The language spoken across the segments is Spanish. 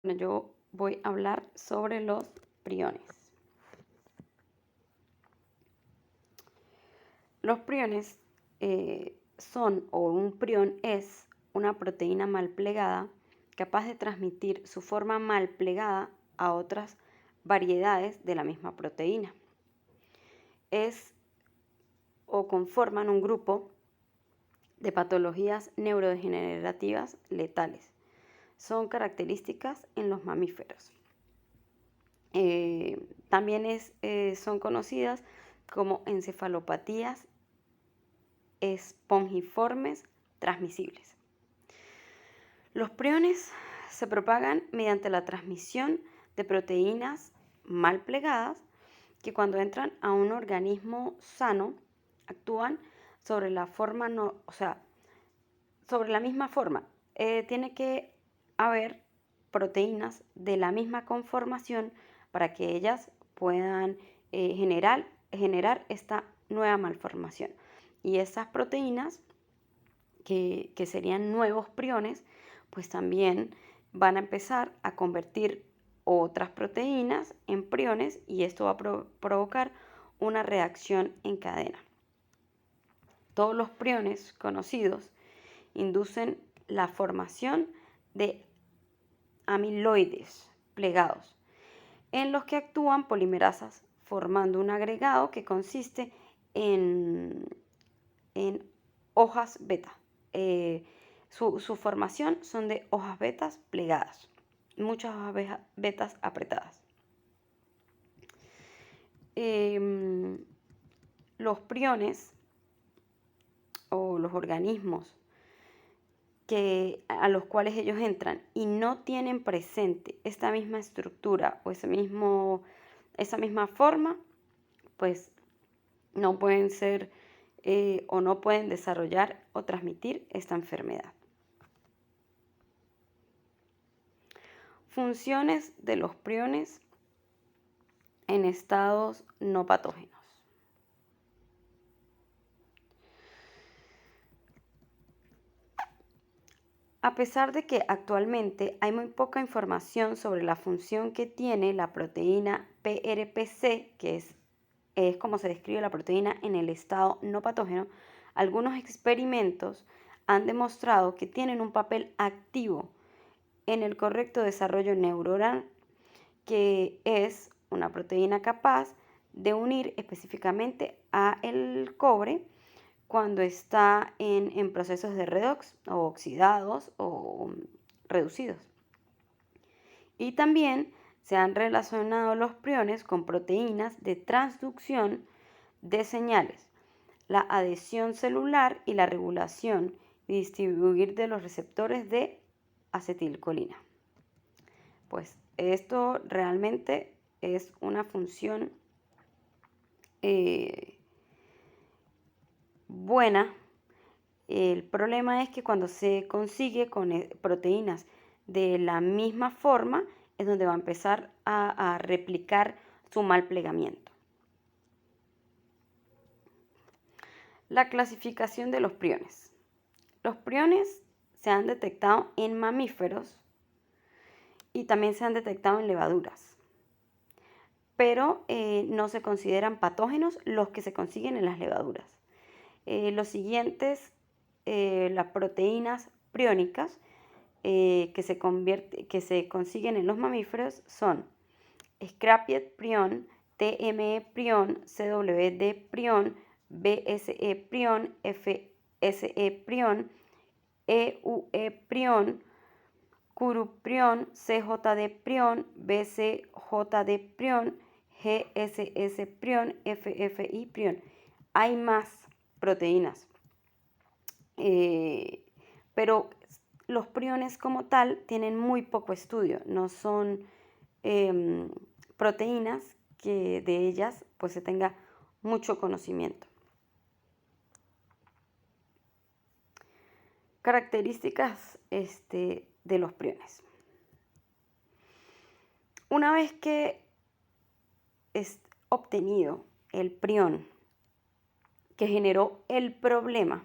Bueno, yo voy a hablar sobre los priones. Los priones o un prión es una proteína mal plegada capaz de transmitir su forma mal plegada a otras variedades de la misma proteína. Es o conforman un grupo de patologías neurodegenerativas letales. Son características en los mamíferos. También son conocidas como encefalopatías espongiformes transmisibles. Los priones se propagan mediante la transmisión de proteínas mal plegadas que cuando entran a un organismo sano actúan sobre la forma, sobre la misma forma. Tiene que haber proteínas de la misma conformación para que ellas puedan generar esta nueva malformación. Y esas proteínas, que serían nuevos priones, pues también van a empezar a convertir otras proteínas en priones y esto va a provocar una reacción en cadena. Todos los priones conocidos inducen la formación de amiloides plegados, en los que actúan polimerasas, formando un agregado que consiste en hojas beta. Su formación son de hojas betas plegadas, muchas hojas betas apretadas. Los priones o los organismos a los cuales ellos entran y no tienen presente esta misma estructura o esa misma forma, pues no pueden ser o no pueden desarrollar o transmitir esta enfermedad. Funciones de los priones en estados no patógenos. A pesar de que actualmente hay muy poca información sobre la función que tiene la proteína PRPC, que es como se describe la proteína en el estado no patógeno, algunos experimentos han demostrado que tienen un papel activo en el correcto desarrollo neuronal, que es una proteína capaz de unir específicamente a el cobre cuando está en procesos de redox o oxidados o reducidos. Y también se han relacionado los priones con proteínas de transducción de señales, la adhesión celular y la regulación y distribuir de los receptores de acetilcolina. Pues esto realmente es una función buena. El problema es que cuando se consigue con proteínas de la misma forma es donde va a empezar a replicar su mal plegamiento. La clasificación de los priones. Los priones se han detectado en mamíferos y también se han detectado en levaduras, pero no se consideran patógenos los que se consiguen en las levaduras. Los siguientes, las proteínas priónicas que se consiguen en los mamíferos son Scrapped prion, TME prion, CWD prion, BSE prion, FSE prion, EUE prion, Curuprion, CJD prion, BCJD prion, GSS prion, FFI prion. Hay más proteínas, pero los priones como tal tienen muy poco estudio, no son proteínas que de ellas pues se tenga mucho conocimiento. Características de los priones. Una vez que es obtenido el prión que generó el problema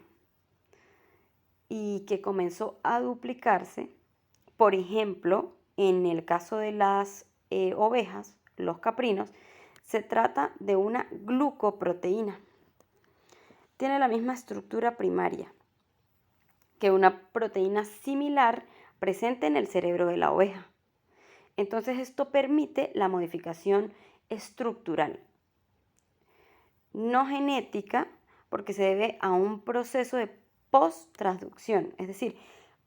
y que comenzó a duplicarse, por ejemplo, en el caso de las ovejas, los caprinos, se trata de una glucoproteína. Tiene la misma estructura primaria que una proteína similar presente en el cerebro de la oveja. Entonces esto permite la modificación estructural, no genética, porque se debe a un proceso de post-transducción, es decir,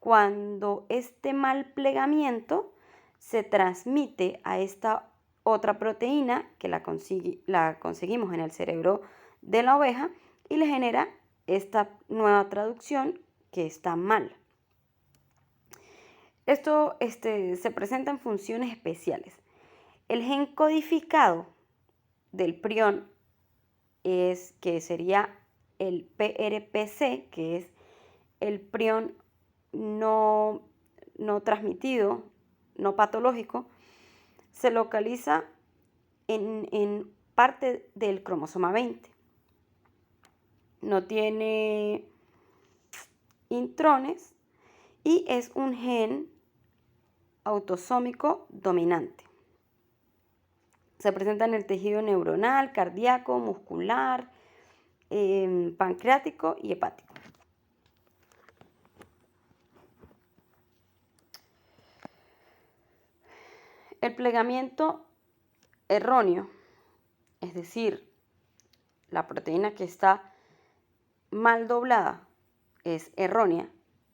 cuando este mal plegamiento se transmite a esta otra proteína que la conseguimos en el cerebro de la oveja y le genera esta nueva traducción que está mal. Esto se presenta en funciones especiales. El gen codificado del prión que sería el PRPC, que es el prión no transmitido, no patológico, se localiza en parte del cromosoma 20. No tiene intrones y es un gen autosómico dominante. Se presenta en el tejido neuronal, cardíaco, muscular, pancreático y hepático. El plegamiento erróneo, es decir, la proteína que está mal doblada es errónea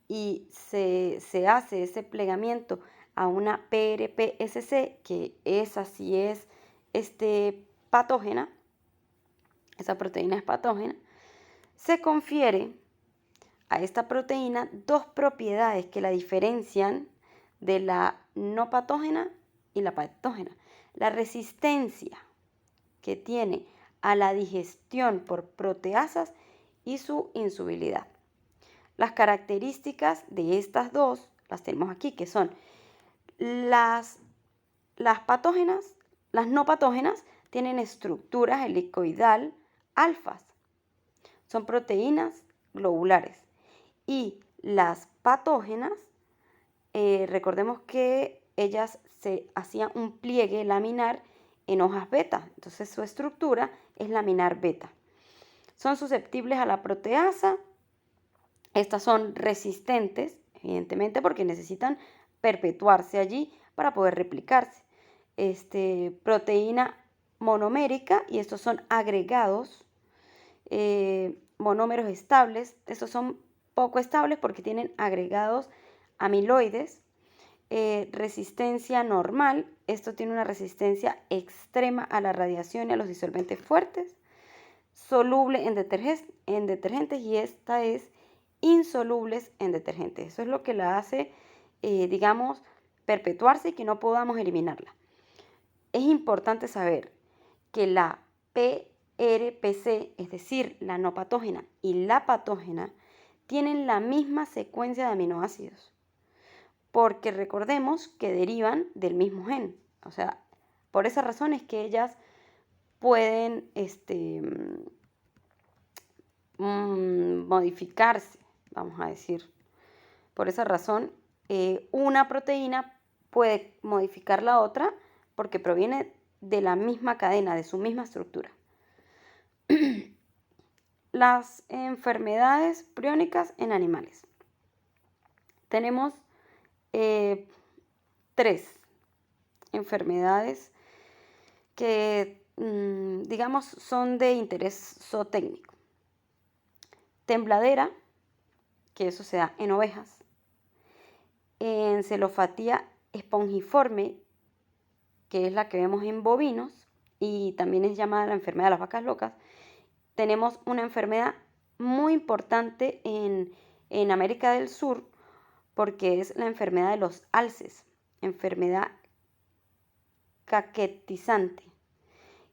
y se hace ese plegamiento a una PRPSC, que esa sí es patógena, esa proteína es patógena, se confiere a esta proteína dos propiedades que la diferencian de la no patógena y la patógena. La resistencia que tiene a la digestión por proteasas y su insolubilidad. Las características de estas dos las tenemos aquí, que son las patógenas, las no patógenas tienen estructuras helicoidal alfas. Son proteínas globulares. Y las patógenas, recordemos que ellas se hacían un pliegue laminar en hojas beta. Entonces su estructura es laminar beta. Son susceptibles a la proteasa. Estas son resistentes, evidentemente, porque necesitan perpetuarse allí para poder replicarse. Proteína monomérica, y estos son agregados, monómeros estables. Estos son poco estables porque tienen agregados amiloides. Resistencia normal, esto tiene una resistencia extrema a la radiación y a los disolventes fuertes. Soluble en detergentes y esta es insolubles en detergentes. Eso es lo que la hace, digamos, perpetuarse y que no podamos eliminarla. Es importante saber que la PRPC, es decir, la no patógena y la patógena, tienen la misma secuencia de aminoácidos, porque recordemos que derivan del mismo gen. O sea, por esa razón es que ellas pueden modificarse, vamos a decir. Por esa razón, una proteína puede modificar la otra porque proviene de la misma cadena, de su misma estructura. Las enfermedades priónicas en animales. Tenemos 3 enfermedades que, digamos, son de interés zootécnico. Tembladera, que eso se da en ovejas. Encefalopatía espongiforme, que es la que vemos en bovinos y también es llamada la enfermedad de las vacas locas. Tenemos una enfermedad muy importante en América del Sur porque es la enfermedad de los alces, enfermedad caquetizante.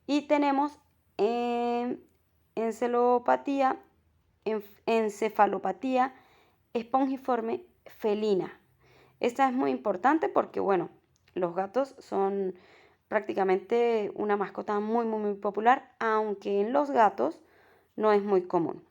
Y tenemos encefalopatía espongiforme felina. Esta es muy importante porque, bueno, los gatos son prácticamente una mascota muy, muy, muy popular, aunque en los gatos no es muy común.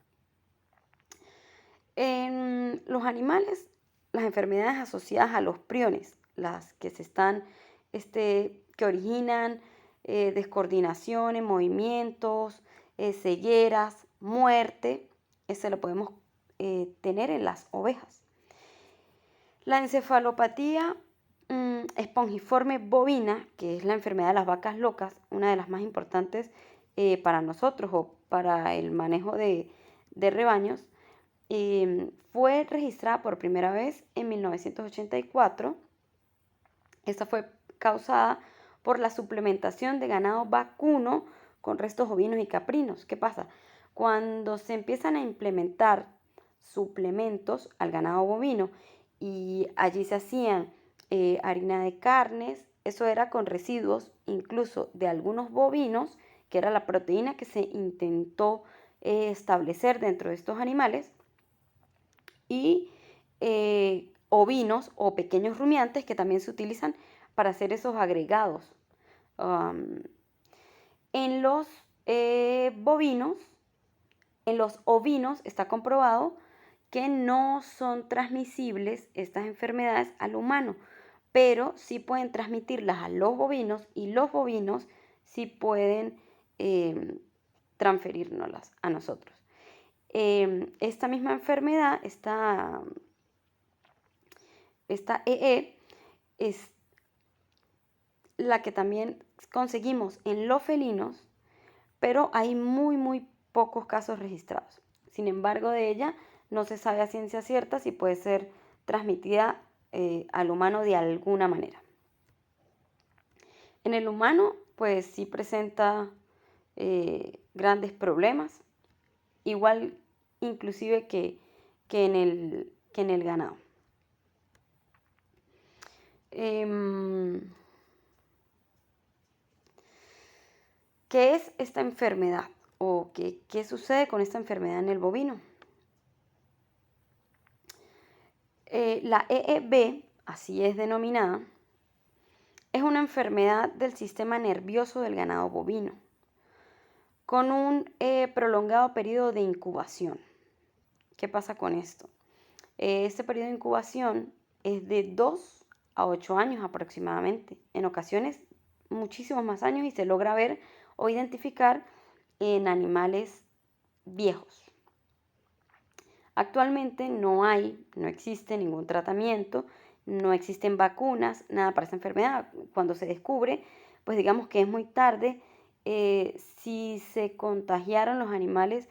En los animales, las enfermedades asociadas a los priones, las que se están, que originan descoordinación en movimientos, cegueras, muerte. Ese lo podemos tener en las ovejas. La encefalopatía espongiforme bovina, que es la enfermedad de las vacas locas, una de las más importantes para nosotros o para el manejo de rebaños, fue registrada por primera vez en 1984. Esta fue causada por la suplementación de ganado vacuno con restos ovinos y caprinos. ¿Qué pasa? Cuando se empiezan a implementar suplementos al ganado bovino y allí se hacían harina de carnes, eso era con residuos incluso de algunos bovinos, que era la proteína que se intentó establecer dentro de estos animales, y ovinos o pequeños rumiantes que también se utilizan para hacer esos agregados. En los ovinos está comprobado que no son transmisibles estas enfermedades al humano, pero sí pueden transmitirlas a los bovinos y los bovinos sí pueden transferírnoslas a nosotros. Esta misma enfermedad, esta EE, es la que también conseguimos en los felinos, pero hay muy pocos casos registrados. Sin embargo, de ella no se sabe a ciencia cierta si puede ser transmitida al humano de alguna manera. En el humano, pues sí presenta grandes problemas, igual inclusive que en el ganado. ¿Qué es esta enfermedad? ¿O qué sucede con esta enfermedad en el bovino? La EEB, así es denominada, es una enfermedad del sistema nervioso del ganado bovino, con un prolongado periodo de incubación. ¿Qué pasa con esto? Este periodo de incubación es de 2 a 8 años aproximadamente, en ocasiones muchísimos más años, y se logra ver o identificar en animales viejos. Actualmente no existe ningún tratamiento, no existen vacunas, nada para esta enfermedad. Cuando se descubre, pues digamos que es muy tarde. Si se contagiaron los animales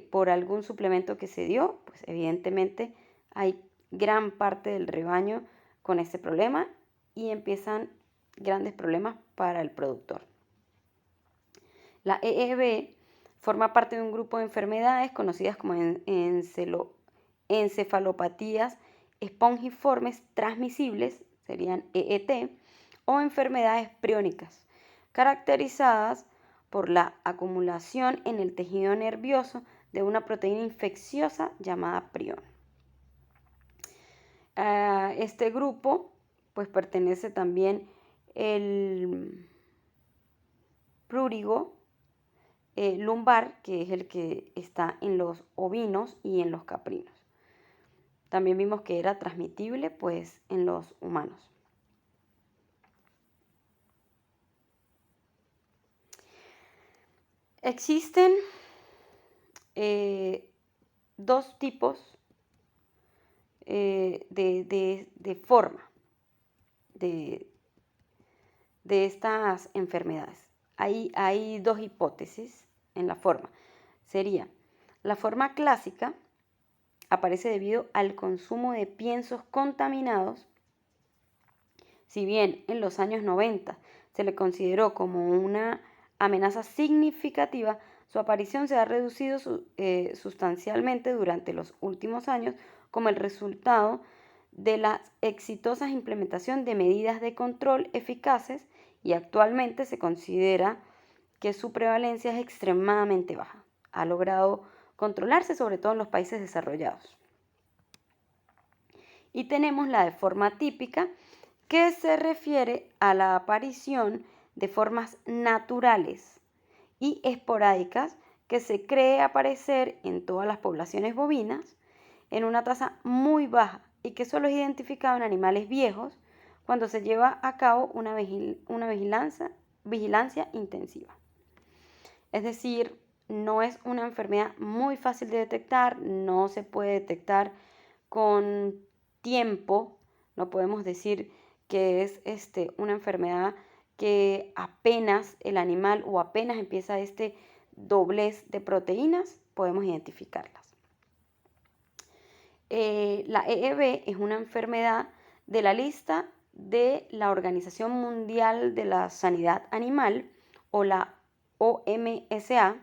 por algún suplemento que se dio, pues evidentemente hay gran parte del rebaño con este problema y empiezan grandes problemas para el productor. La EEB forma parte de un grupo de enfermedades conocidas como encefalopatías espongiformes transmisibles, serían EET, o enfermedades priónicas, caracterizadas por la acumulación en el tejido nervioso de una proteína infecciosa llamada prión. A este grupo pues pertenece también el prurigo lumbar, que es el que está en los ovinos y en los caprinos. También vimos que era transmitible pues en los humanos. Existen dos tipos de forma de estas enfermedades. Hay dos hipótesis en la forma. Sería la forma clásica, aparece debido al consumo de piensos contaminados. Si bien en los años 90 se le consideró como una amenaza significativa, su aparición se ha reducido sustancialmente durante los últimos años como el resultado de la exitosa implementación de medidas de control eficaces, y actualmente se considera que su prevalencia es extremadamente baja. Ha logrado controlarse sobre todo en los países desarrollados. Y tenemos la de forma típica, que se refiere a la aparición de formas naturales y esporádicas que se cree aparecer en todas las poblaciones bovinas en una tasa muy baja y que solo es identificado en animales viejos cuando se lleva a cabo una vigilancia intensiva. Es decir, no es una enfermedad muy fácil de detectar, no se puede detectar con tiempo, no podemos decir que es una enfermedad que apenas el animal o apenas empieza este doblez de proteínas, podemos identificarlas. La EEB es una enfermedad de la lista de la Organización Mundial de la Sanidad Animal o la OMSA,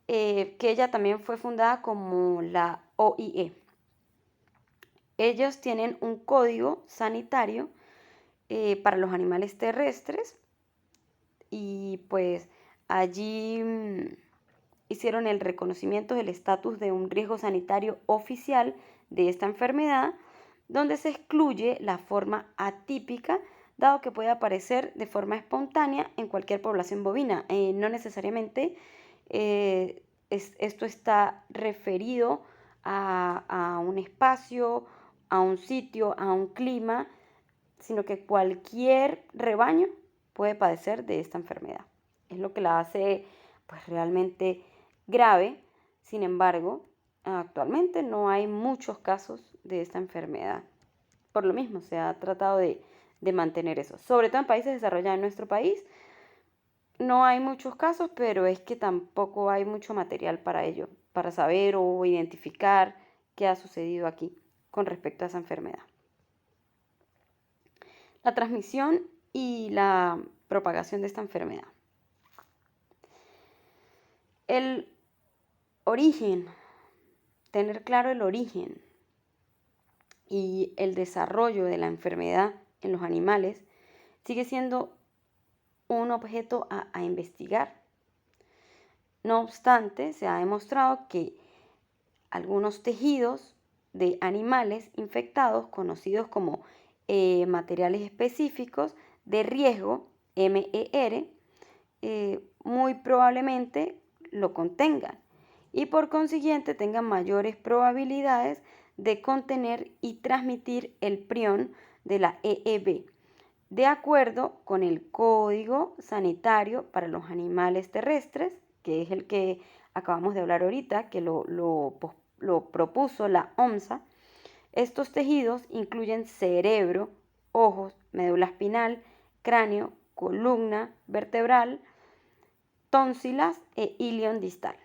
que ella también fue fundada como la OIE. Ellos tienen un código sanitario para los animales terrestres y pues allí hicieron el reconocimiento del estatus de un riesgo sanitario oficial de esta enfermedad, donde se excluye la forma atípica, dado que puede aparecer de forma espontánea en cualquier población bovina. No necesariamente esto está referido a un espacio, a un sitio, a un clima, sino que cualquier rebaño puede padecer de esta enfermedad. Es lo que la hace pues realmente grave. Sin embargo, actualmente no hay muchos casos de esta enfermedad. Por lo mismo, se ha tratado de mantener eso. Sobre todo en países desarrollados. En nuestro país no hay muchos casos, pero es que tampoco hay mucho material para ello, para saber o identificar qué ha sucedido aquí con respecto a esa enfermedad. La transmisión y la propagación de esta enfermedad. El origen, tener claro el origen y el desarrollo de la enfermedad en los animales sigue siendo un objeto a investigar. No obstante, se ha demostrado que algunos tejidos de animales infectados, conocidos como materiales específicos de riesgo, MER, muy probablemente lo contengan y por consiguiente tengan mayores probabilidades de contener y transmitir el prión de la EEB, de acuerdo con el Código Sanitario para los Animales Terrestres, que es el que acabamos de hablar ahorita, que lo propuso la OMSA. Estos tejidos incluyen cerebro, ojos, médula espinal, cráneo, columna vertebral, tónsilas e ilion distal.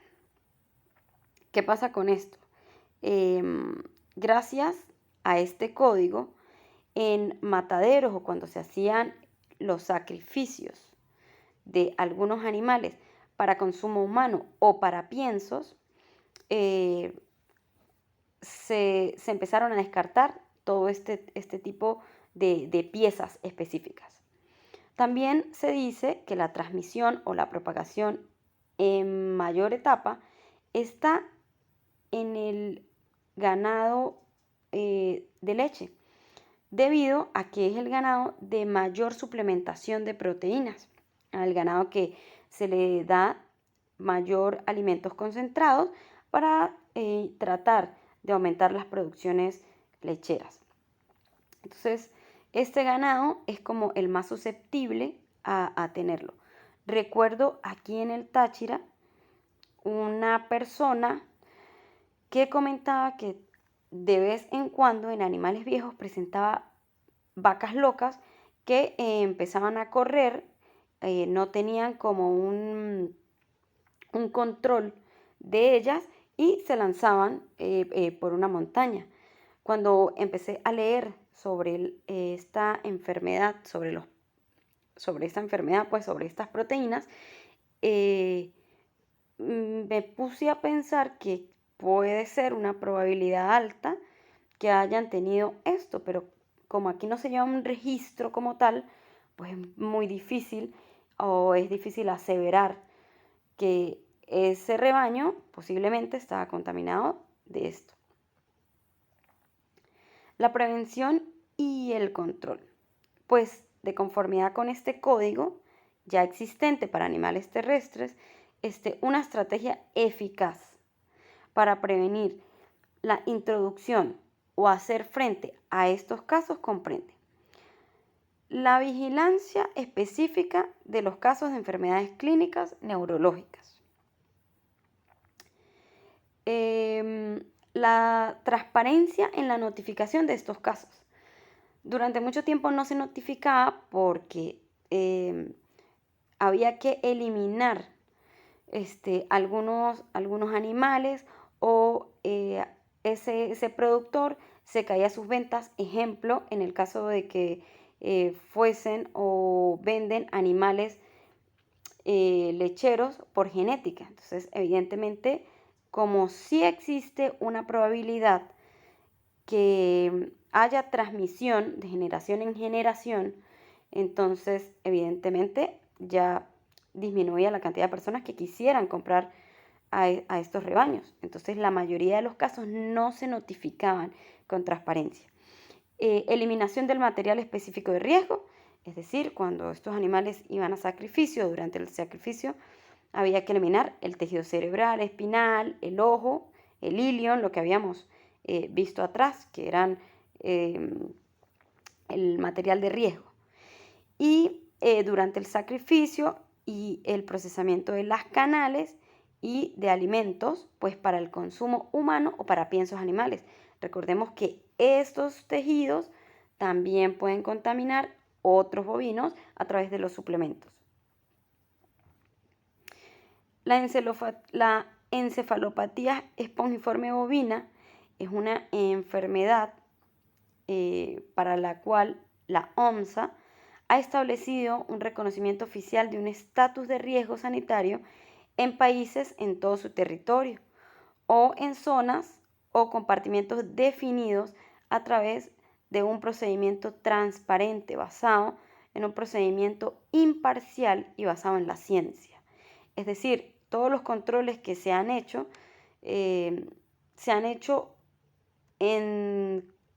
¿Qué pasa con esto? Gracias a este código, en mataderos o cuando se hacían los sacrificios de algunos animales para consumo humano o para piensos, se empezaron a descartar todo este tipo de piezas específicas. También se dice que la transmisión o la propagación en mayor etapa está en el ganado de leche, debido a que es el ganado de mayor suplementación de proteínas, al ganado que se le da mayor alimentos concentrados para tratar de aumentar las producciones lecheras. Entonces, este ganado es como el más susceptible a tenerlo. Recuerdo aquí en el Táchira una persona que comentaba que de vez en cuando en animales viejos presentaba vacas locas que empezaban a correr, no tenían como un control de ellas y se lanzaban por una montaña. Cuando empecé a leer sobre esta enfermedad, sobre esta enfermedad, pues sobre estas proteínas, me puse a pensar que puede ser una probabilidad alta que hayan tenido esto, pero como aquí no se lleva un registro como tal, pues es muy difícil o es difícil aseverar que ese rebaño posiblemente estaba contaminado de esto. La prevención y el control. Pues de conformidad con este código ya existente para animales terrestres, una estrategia eficaz para prevenir la introducción o hacer frente a estos casos comprende la vigilancia específica de los casos de enfermedades clínicas neurológicas, la transparencia en la notificación de estos casos. Durante mucho tiempo no se notificaba porque había que eliminar algunos animales o ese productor se caía sus ventas. Ejemplo, en el caso de que fuesen o venden animales lecheros por genética. Entonces, evidentemente, como sí existe una probabilidad que haya transmisión de generación en generación, entonces, evidentemente, ya disminuía la cantidad de personas que quisieran comprar a estos rebaños. Entonces, la mayoría de los casos no se notificaban con transparencia. Eliminación del material específico de riesgo, es decir, cuando estos animales iban a sacrificio, durante el sacrificio había que eliminar el tejido cerebral, espinal, el ojo, el ilion, lo que habíamos visto atrás, que eran el material de riesgo. Y durante el sacrificio y el procesamiento de las canales y de alimentos, pues para el consumo humano o para piensos animales. Recordemos que estos tejidos también pueden contaminar otros bovinos a través de los suplementos. La encefalopatía espongiforme bovina es una enfermedad para la cual la OMSA ha establecido un reconocimiento oficial de un estatus de riesgo sanitario en países en todo su territorio o en zonas o compartimentos definidos a través de un procedimiento transparente basado en un procedimiento imparcial y basado en la ciencia. Es decir, todos los controles que se han hecho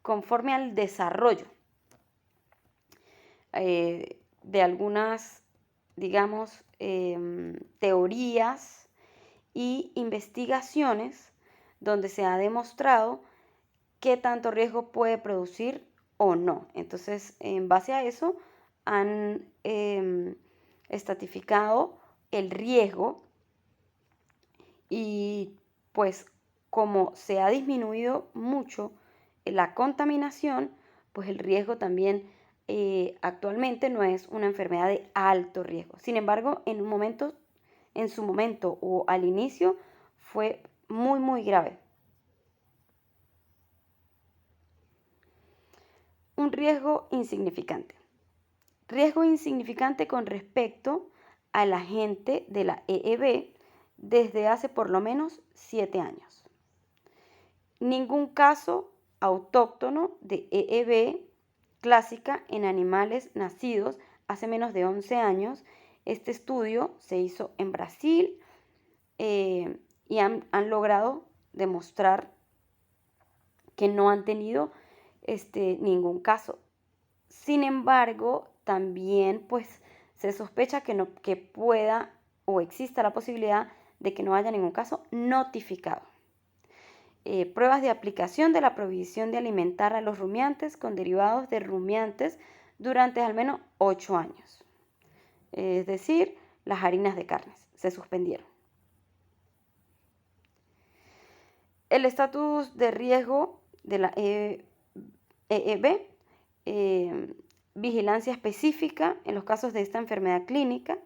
conforme al desarrollo de algunas, digamos, teorías y investigaciones donde se ha demostrado qué tanto riesgo puede producir o no. Entonces, en base a eso, han estratificado el riesgo y pues como se ha disminuido mucho la contaminación, pues el riesgo también actualmente no es una enfermedad de alto riesgo. Sin embargo, en su momento o al inicio fue muy, muy grave. Un riesgo insignificante. Riesgo insignificante con respecto al agente de la EEB desde hace por lo menos 7 años. Ningún caso autóctono de EEB clásica en animales nacidos hace menos de 11 años. Este estudio se hizo en Brasil y han logrado demostrar que no han tenido ningún caso. Sin embargo, también pues se sospecha que pueda o exista la posibilidad de que no haya ningún caso notificado. Pruebas de aplicación de la prohibición de alimentar a los rumiantes con derivados de rumiantes durante al menos 8 años. Es decir, las harinas de carnes se suspendieron. El estatus de riesgo de la EEB, vigilancia específica en los casos de esta enfermedad clínica,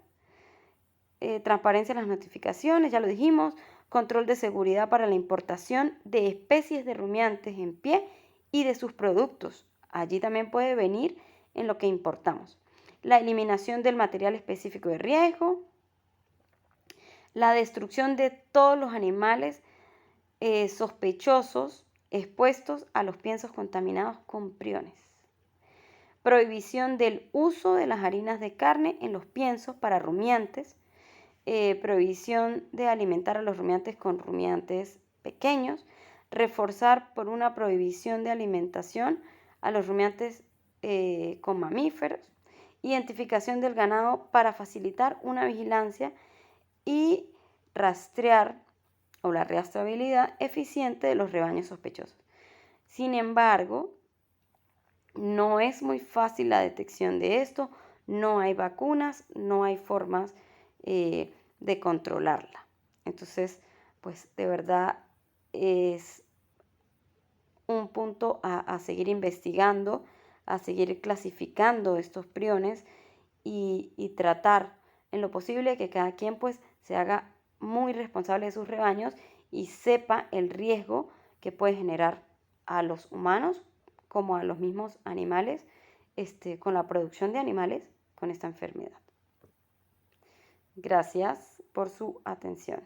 transparencia en las notificaciones, ya lo dijimos, control de seguridad para la importación de especies de rumiantes en pie y de sus productos. Allí también puede venir en lo que importamos. La eliminación del material específico de riesgo, la destrucción de todos los animales sospechosos expuestos a los piensos contaminados con priones. Prohibición del uso de las harinas de carne en los piensos para rumiantes. Prohibición de alimentar a los rumiantes con rumiantes pequeños. Reforzar por una prohibición de alimentación a los rumiantes con mamíferos. Identificación del ganado para facilitar una vigilancia y rastrear o la rastreabilidad eficiente de los rebaños sospechosos. Sin embargo, no es muy fácil la detección de esto, no hay vacunas, no hay formas de controlarla. Entonces, pues de verdad es un punto a seguir investigando, a seguir clasificando estos priones y tratar en lo posible que cada quien pues se haga muy responsable de sus rebaños y sepa el riesgo que puede generar a los humanos como a los mismos animales con la producción de animales con esta enfermedad. Gracias por su atención.